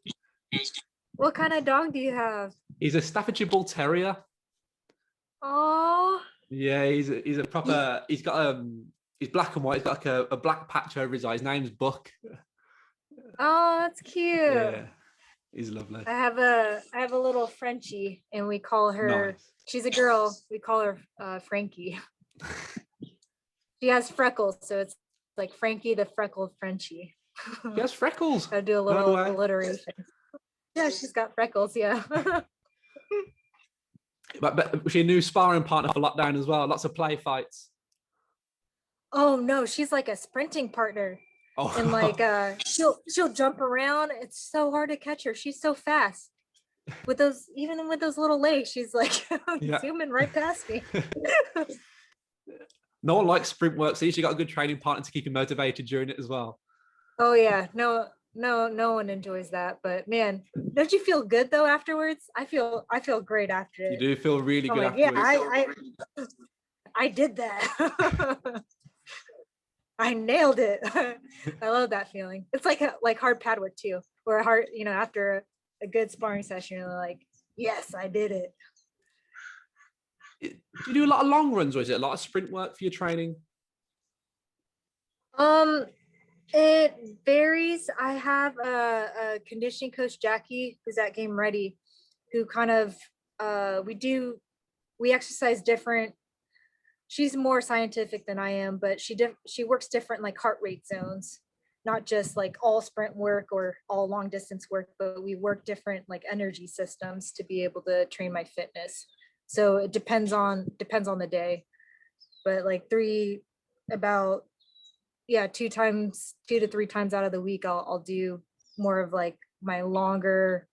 B: What kind of dog do you have?
C: He's a Staffordshire Bull Terrier.
B: Oh.
C: Yeah, he's a proper. He's got he's black and white. He's got like a black patch over his eye. His name's Buck.
B: Oh, that's cute.
C: Yeah, he's lovely.
B: I have a little Frenchie, and we call her.
C: Nice.
B: She's a girl. We call her Frankie. She has freckles, so it's like Frankie the freckled Frenchie.
C: She has freckles.
B: I do a little alliteration. Yeah, she's got freckles. Yeah.
C: But was she a new sparring partner for lockdown as well? Lots of play fights.
B: Oh no, she's like a sprinting partner.
C: Oh.
B: And like she'll jump around. It's so hard to catch her. She's so fast. With those, even with those little legs, she's like zooming right past me.
C: No one likes sprint work, so you got a good training partner to keep you motivated during it as well.
B: Oh yeah, no one enjoys that. But man, don't you feel good though afterwards? I feel great after it.
C: You do feel really good
B: like,
C: afterwards.
B: Yeah, I did that. I nailed it. I love that feeling. It's like hard pad work too, or after a good sparring session, you're like, yes, I did it.
C: Do you do a lot of long runs, or is it a lot of sprint work for your training?
B: It varies. I have a conditioning coach, Jackie, who's at Game Ready, who kind of we exercise different. She's more scientific than I am, but she works different like heart rate zones, not just like all sprint work or all long distance work, but we work different like energy systems to be able to train my fitness. So it depends on the day, but like 2 to 3 times out of the week, I'll do more of like my longer,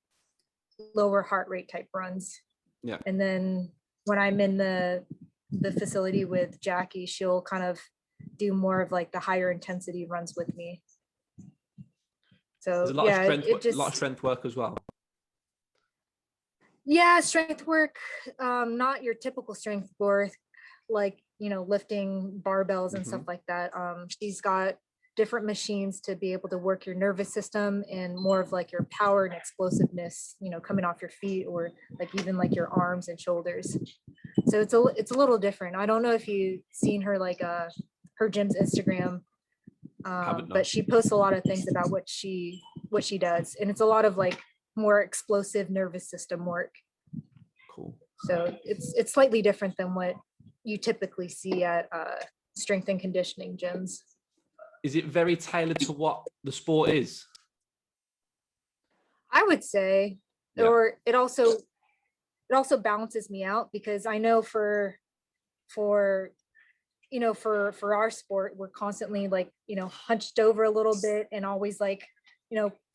B: lower heart rate type runs.
C: Yeah.
B: And then when I'm in the facility with Jackie, she'll kind of do more of like the higher intensity runs with me. So
C: there's a lot of lot of strength work as well.
B: Yeah, strength work, not your typical strength work, like, lifting barbells and stuff like that. She's got different machines to be able to work your nervous system and more of like your power and explosiveness, coming off your feet or like even like your arms and shoulders. So it's a little different. I don't know if you've seen her like her gym's Instagram, but she posts a lot of things about what she does, and it's a lot of like more explosive nervous system work.
C: Cool.
B: So it's slightly different than what you typically see at strength and conditioning gyms.
C: Is it very tailored to what the sport is?
B: I would say, or it also balances me out, because I know for our sport, we're constantly like, hunched over a little bit and always like,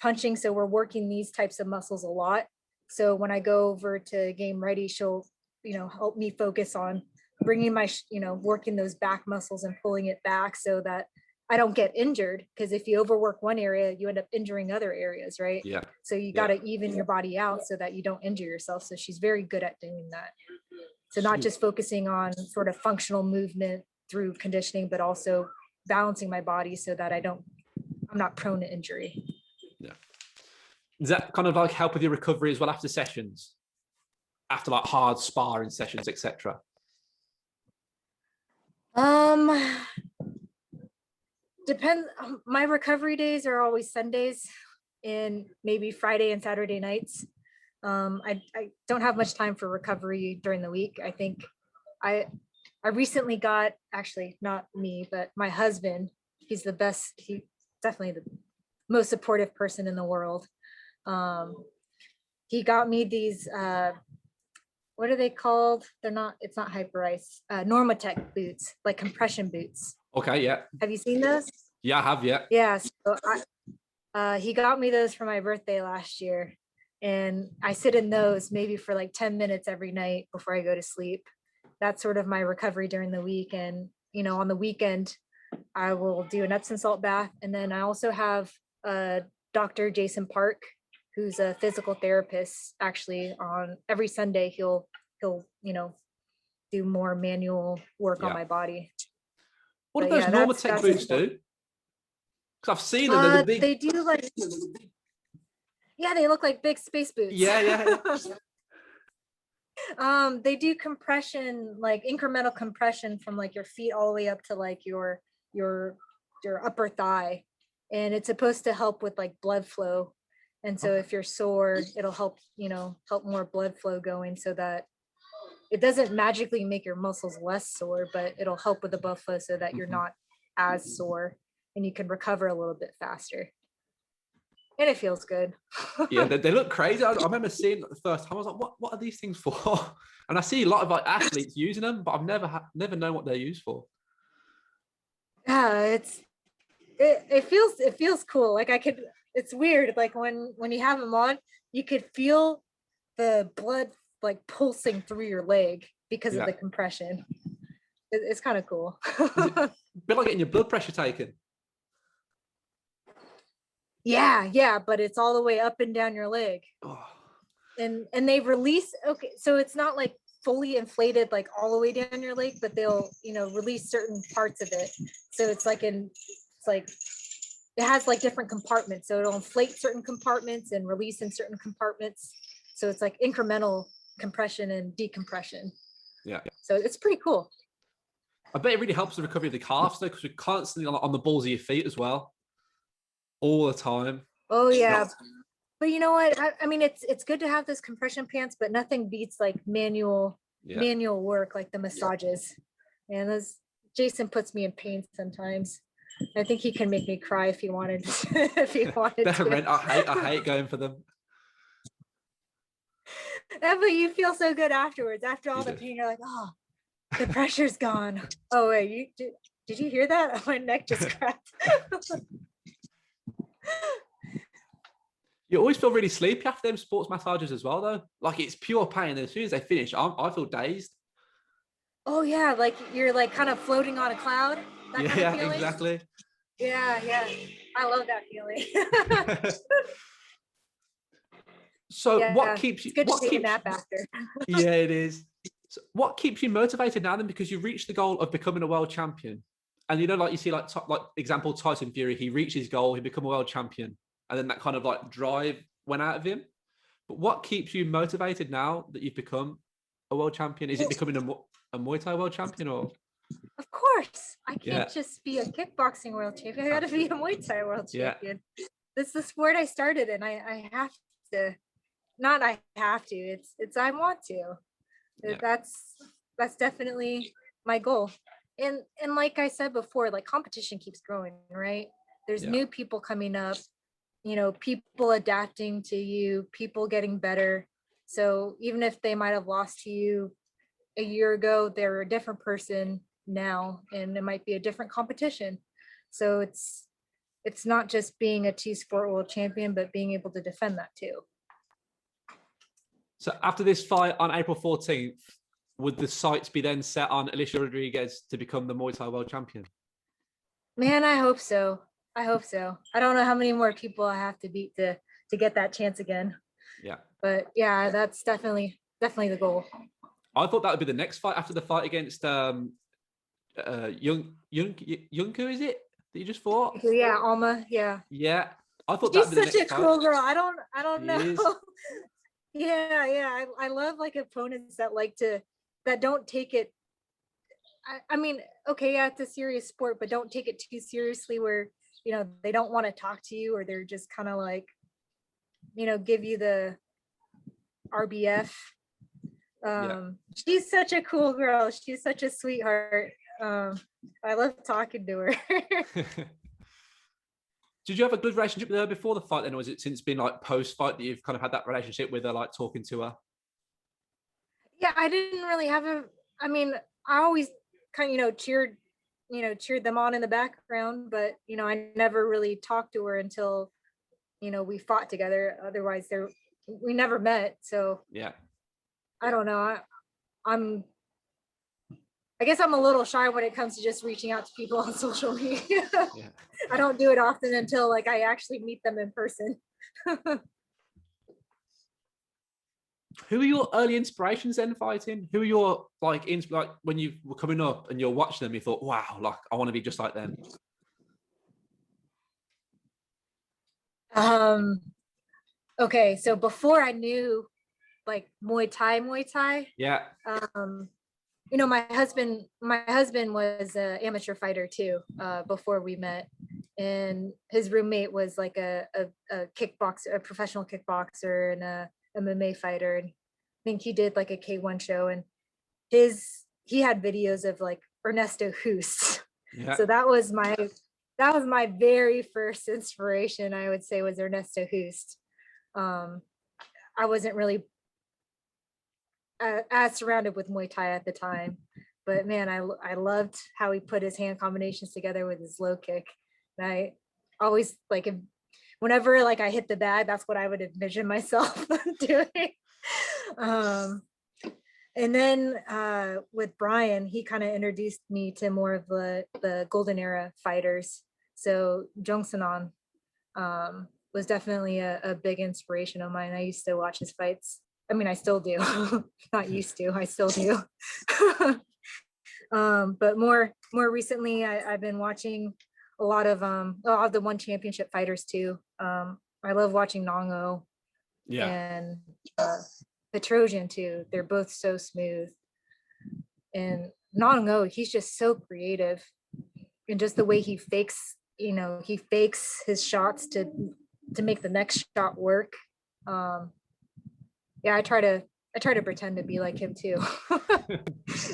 B: punching. So we're working these types of muscles a lot. So when I go over to Game Ready, she'll, help me focus on bringing my, working those back muscles and pulling it back so that I don't get injured. Because if you overwork one area, you end up injuring other areas, right?
C: Yeah.
B: So you got to even your body out so that you don't injure yourself. So she's very good at doing that. So not just focusing on sort of functional movement through conditioning, but also balancing my body so that I'm not prone to injury.
C: Yeah. Does that kind of like help with your recovery as well after sessions? After like hard sparring sessions, etc.?
B: Depends. My recovery days are always Sundays and maybe Friday and Saturday nights. I don't have much time for recovery during the week. I think I recently got, actually not me, but my husband. He's the best. He's definitely the most supportive person in the world. He got me these, what are they called? It's not Hyper Ice, Normatec boots, like compression boots.
C: Okay, yeah.
B: Have you seen those?
C: Yeah, I have, yeah.
B: Yeah, so he got me those for my birthday last year. And I sit in those maybe for like 10 minutes every night before I go to sleep. That's sort of my recovery during the week. And, on the weekend, I will do an Epsom salt bath. And then I also have Dr. Jason Park, who's a physical therapist. Actually, on every Sunday, he'll do more manual work on my body.
C: What do those Normatec boots do? Because I've seen them.
B: They do like, yeah, they look like big space boots.
C: Yeah.
B: They do compression, like incremental compression from like your feet all the way up to like your upper thigh. and it's supposed to help with like blood flow. And so if you're sore, it'll help, help more blood flow going, so that it doesn't magically make your muscles less sore, but it'll help with the blood flow so that you're not as sore and you can recover a little bit faster. And it feels good.
C: Yeah, they look crazy. I remember seeing it the first time. I was like, what are these things for? And I see a lot of like athletes using them, but I've never known what they're used for.
B: Yeah, it feels cool. Like it's weird. Like when you have them on, you could feel the blood like pulsing through your leg because of the compression. It's kind of cool.
C: A bit like getting your blood pressure taken.
B: Yeah, but it's all the way up and down your leg.
C: Oh.
B: And they release, okay, so it's not like fully inflated like all the way down your leg, but they'll, release certain parts of it. So it has like different compartments. So it'll inflate certain compartments and release in certain compartments. So it's like incremental compression and decompression.
C: Yeah.
B: So it's pretty cool.
C: I bet it really helps the recovery of the calves though, because you're constantly on the balls of your feet as well. All the time.
B: Oh yeah. But you know what? I mean, it's good to have those compression pants, but nothing beats like manual work, like the massages. And Jason puts me in pain sometimes. I think he can make me cry if he wanted to.
C: I hate going for them.
B: Yeah, but you feel so good afterwards. After all the pain, you're like, oh, the pressure's gone. Oh wait, did you hear that? My neck just cracked.
C: You always feel really sleepy after them sports massages as well, though. Like it's pure pain. And as soon as they finish, I feel dazed.
B: Oh yeah, like you're like kind of floating on a cloud.
C: That kind of feeling. Exactly.
B: Yeah, I love that feeling.
C: So what keeps you?
B: It's good to take a nap after.
C: Yeah, it is. So what keeps you motivated now then? Because you reached the goal of becoming a world champion, and like you see, like example Tyson Fury, he reached his goal, he become a world champion. And then that kind of like drive went out of him. But what keeps you motivated now that you've become a world champion? Is it becoming a Muay Thai world champion or? Of
B: course. I can't just be a kickboxing world champion. I got to be a Muay Thai world champion. This is the sport I started in. I have to, not I have to, it's I want to. That's definitely my goal. And like I said before, like competition keeps growing, right? There's new people coming up. People adapting to you, people getting better. So even if they might have lost to you a year ago, they're a different person now, and it might be a different competition. So it's not just being a two-sport world champion, but being able to defend that too.
C: So after this fight on April 14th, would the sights be then set on Alicia Rodriguez to become the Muay Thai world champion? Man,
B: I hope so. I don't know how many more people I have to beat to get that chance again.
C: Yeah.
B: But yeah, that's definitely the goal.
C: I thought that would be the next fight after the fight against Junku, is it? That you just fought?
B: Yeah, Alma, yeah.
C: Yeah. I thought
B: she's such a cool girl. I don't know. Yeah. I love like opponents that don't take it. I mean, okay, yeah, it's a serious sport, but don't take it too seriously where they don't want to talk to you, or they're just kind of like, give you the RBF. She's such a cool girl. She's such a sweetheart. I love talking to her.
C: Did you have a good relationship with her before the fight then, or was it since been like post-fight that you've kind of had that relationship with her, like talking to her?
B: Yeah, I didn't really have I always kind of, cheered them on in the background, but I never really talked to her until we fought together. Otherwise we never met. So
C: yeah,
B: I don't know. I guess I'm a little shy when it comes to just reaching out to people on social media. Yeah. I don't do it often until like I actually meet them in person.
C: Who are your early inspirations then fighting? Who are your like when you were coming up and you're watching them, you thought, wow, like I want to be just like them?
B: Okay, so before I knew like Muay Thai,
C: yeah.
B: My husband was an amateur fighter too, before we met. and his roommate was like a kickboxer, a professional kickboxer, and a MMA fighter. And I think he did like a K1 show, and he had videos of like Ernesto Hoost.
C: Yeah.
B: So that was my very first inspiration, I would say, was Ernesto Hoost. I wasn't really as surrounded with Muay Thai at the time, but man, I loved how he put his hand combinations together with his low kick. And I always like, whenever like I hit the bag, that's what I would envision myself doing. And then with Brian, he kind of introduced me to more of the golden era fighters. So Jong Sanan was definitely a big inspiration of mine. I used to watch his fights. I mean, I still do. Not used to, I still do. But more recently, I've been watching a lot of the one championship fighters too. I love watching Nongo and Petrosian too. They're both so smooth. And Nongo, he's just so creative. And just the way he fakes his shots to make the next shot work. I try to pretend to be like him too.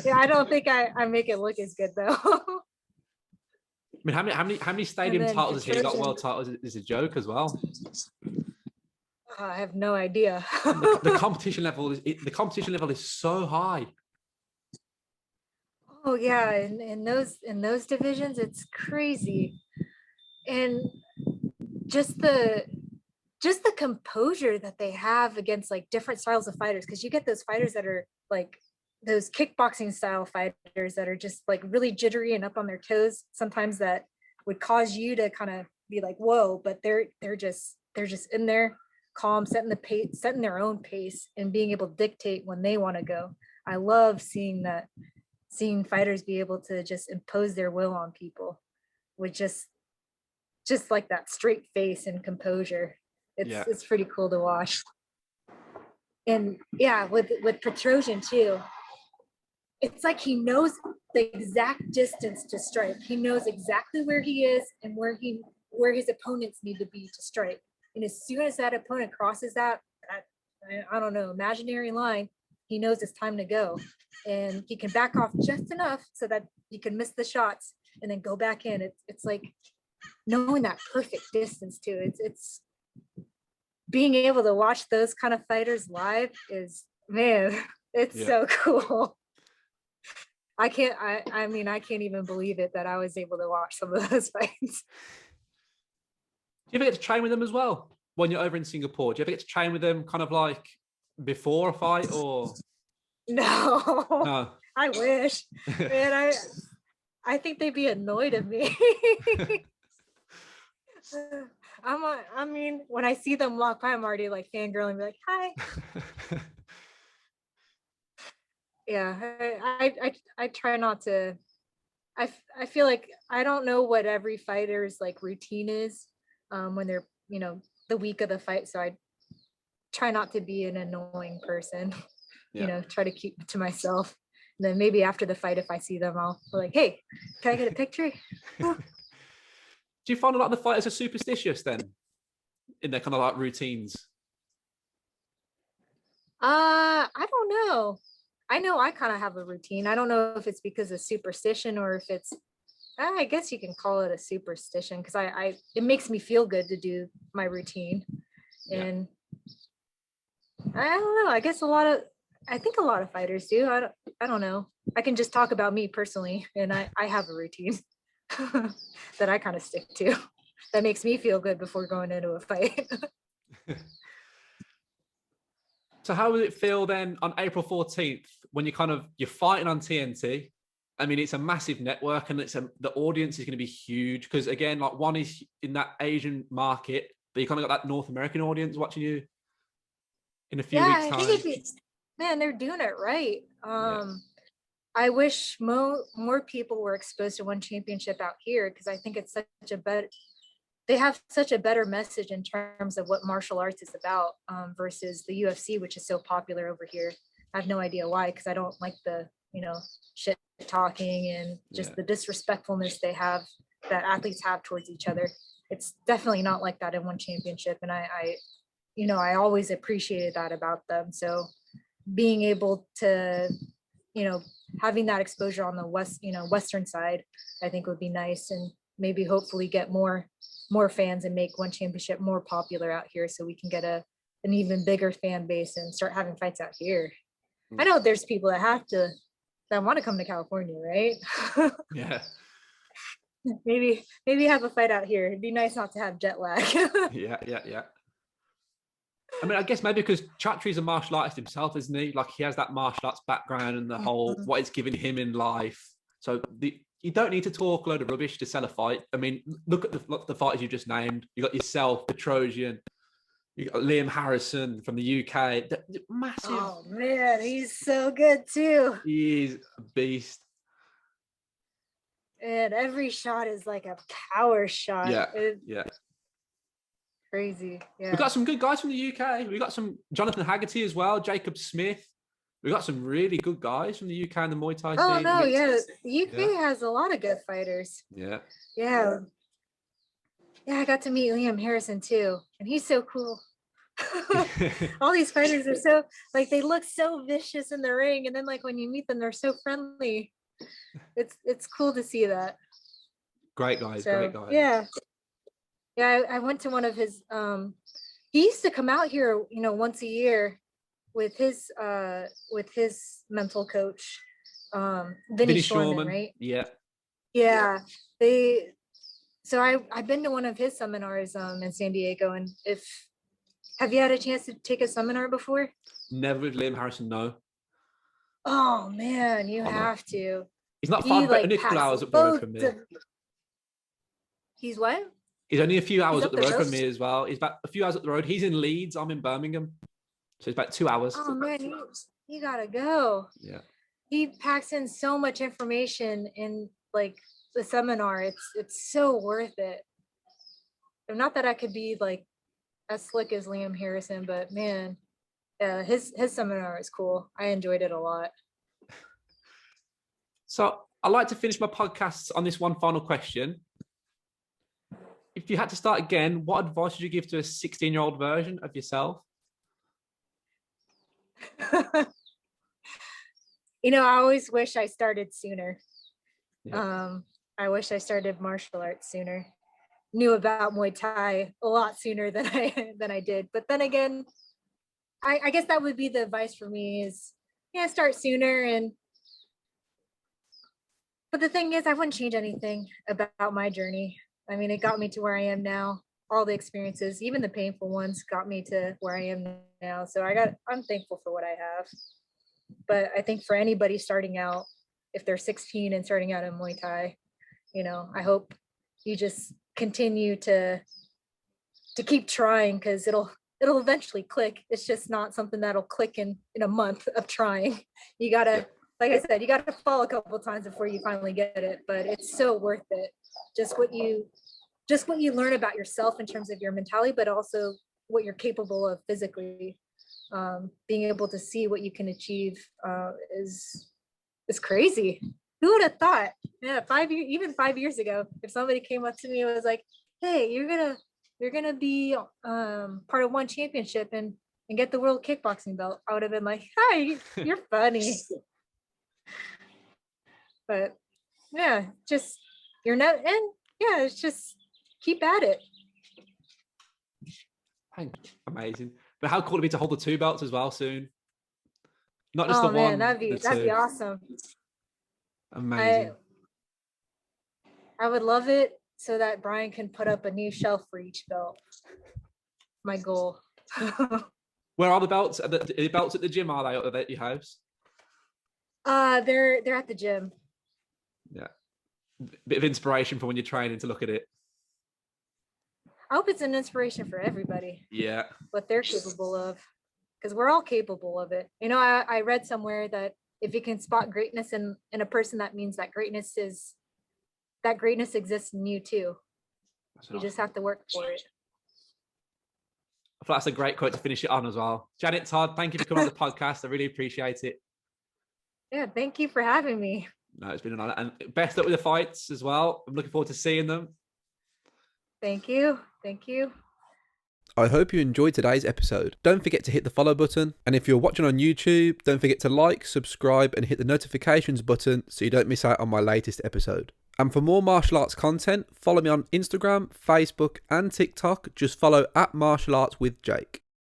B: Yeah, I don't think I make it look as good though.
C: I mean, how many stadium titles has he got? World titles is a joke as well.
B: I have no idea.
C: the competition level is so high.
B: Oh yeah, in those divisions, it's crazy. And just the composure that they have against like different styles of fighters, because you get those fighters that are like those kickboxing style fighters that are just like really jittery and up on their toes sometimes, that would cause you to kind of be like, whoa, but they're just in there calm, setting their own pace and being able to dictate when they want to go. I love seeing fighters be able to just impose their will on people with just like that straight face and composure. It's pretty cool to watch. And yeah, with Petrosian too, it's like he knows the exact distance to strike. He knows exactly where he is and where his opponents need to be to strike. And as soon as that opponent crosses that I don't know, imaginary line, he knows it's time to go. And he can back off just enough so that he can miss the shots and then go back in. It's like knowing that perfect distance too. It's being able to watch those kind of fighters live is, man, it's so cool. I can't even believe it that I was able to watch some of those fights.
C: Do you ever get to train with them as well when you're over in Singapore? Do you ever get to train with them kind of like before a fight or?
B: No. I wish. Man, I think they'd be annoyed of me. I mean, when I see them walk by, I'm already like fangirling and be like, hi. Yeah, I try not to. I feel like I don't know what every fighter's like routine is when they're, the week of the fight. So I try not to be an annoying person, try to keep to myself. And then maybe after the fight, if I see them, I'll be like, hey, can I get a picture?
C: Do you find a lot of the fighters are superstitious then in their kind of like routines?
B: I don't know. I know I kind of have a routine. I don't know if it's because of superstition or if it's, I guess you can call it a superstition, because it makes me feel good to do my routine. And I don't know. I guess I think a lot of fighters do. I don't know. I can just talk about me personally, and I have a routine that I kind of stick to that makes me feel good before going into a fight.
C: So how would it feel then on April 14th when you're fighting on TNT? I mean, it's a massive network, and the audience is going to be huge because, again, like one is in that Asian market, but you kind of got that North American audience watching you in a few weeks' time.
B: I think man, they're doing it right. I wish more people were exposed to one championship out here, because I think it's they have such a better message in terms of what martial arts is about versus the UFC, which is so popular over here. I have no idea why, because I don't like the, shit talking and just the disrespectfulness they have that athletes have towards each other. It's definitely not like that in one championship. And I always appreciated that about them. So being able to, having that exposure on the Western side, I think would be nice, and maybe hopefully get more fans and make one championship more popular out here so we can get an even bigger fan base and start having fights out here. I know there's people that want to come to California, right?
C: Yeah.
B: Maybe have a fight out here. It'd be nice not to have jet lag.
C: Yeah. I mean, I guess maybe because Chatri's a martial artist himself, isn't he? Like, he has that martial arts background and the whole what it's given him in life. So you don't need to talk a load of rubbish to sell a fight. I mean, look at the fighters you just named. You got yourself, the Trojan. You got Liam Harrison from the UK. Massive.
B: Oh man, he's so good too.
C: He's a beast.
B: And every shot is like a power shot.
C: Yeah.
B: Crazy. Yeah.
C: We've got some good guys from the UK. We've got some Jonathan Haggerty as well, Jacob Smith. We've got some really good guys from the UK and the Muay Thai scene.
B: Oh no, yeah. The UK has a lot of good fighters.
C: Yeah.
B: Yeah. Yeah, I got to meet Liam Harrison too. And he's so cool. All these fighters are so, like, they look so vicious in the ring, and then like when you meet them, they're so friendly. It's cool to see that.
C: Great guys.
B: Yeah, I went to one of his he used to come out here, once a year with his mental coach, Vinny Shorman, right? Yeah. So I've been to one of his seminars in San Diego, and have you had a chance to take a seminar before?
C: Never with Liam Harrison, no.
B: Oh man, you have to.
C: He's not far, but only a few hours up the road from me.
B: He's what?
C: He's only a few hours up the road from me as well. He's about a few hours up the road. He's in Leeds. I'm in Birmingham. So it's about 2 hours.
B: Oh man, you gotta go.
C: Yeah.
B: He packs in so much information in like the seminar. It's so worth it. Not that I could be like as slick as Liam Harrison, but man, yeah, his seminar is cool. I enjoyed it a lot.
C: So I like to finish my podcasts on this one final question. If you had to start again, what advice would you give to a 16-year-old version of yourself?
B: I always wish I started sooner.
C: Yeah.
B: I wish I started martial arts sooner. Knew about Muay Thai a lot sooner than I did. But then again, I guess that would be the advice for me is, start sooner. But the thing is, I wouldn't change anything about my journey. I mean, it got me to where I am now. All the experiences, even the painful ones, got me to where I am now. So I'm thankful for what I have. But I think for anybody starting out, if they're 16 and starting out in Muay Thai, I hope you just continue to keep trying, because it'll eventually click. It's just not something that'll click in a month of trying. You gotta, like I said, you gotta fall a couple of times before you finally get it, but it's so worth it. Just what you learn about yourself in terms of your mentality, but also what you're capable of physically. Being able to see what you can achieve is crazy. Who would have thought? Yeah, 5 years ago, if somebody came up to me and was like, "Hey, you're gonna be part of one championship and get the world kickboxing belt," I would have been like, "Hi, you're funny." But yeah, just it's just keep at it.
C: Amazing. But how cool would it be to hold the 2 belts as well soon? Not just the
B: man,
C: one.
B: that'd be awesome.
C: Amazing.
B: I would love it so that Brian can put up a new shelf for each belt. My goal.
C: Where are the belts? Are the belts at the gym? Are they at your house?
B: They're at the gym.
C: Yeah. Bit of inspiration for when you're training to look at it.
B: I hope it's an inspiration for everybody.
C: Yeah.
B: What they're capable of, because we're all capable of it. I read somewhere that if you can spot greatness in a person, that means that greatness exists in you too. You just have to work for it.
C: I thought that's a great quote to finish it on as well. Janet, Todd, thank you for coming on the podcast. I really appreciate it.
B: Yeah, thank you for having me.
C: No, it's been an honor. And best luck with the fights as well. I'm looking forward to seeing them.
B: Thank you. Thank you.
A: I hope you enjoyed today's episode. Don't forget to hit the follow button. And if you're watching on YouTube, don't forget to like, subscribe, and hit the notifications button so you don't miss out on my latest episode. And for more martial arts content, follow me on Instagram, Facebook, and TikTok. Just follow @martialartswithjake.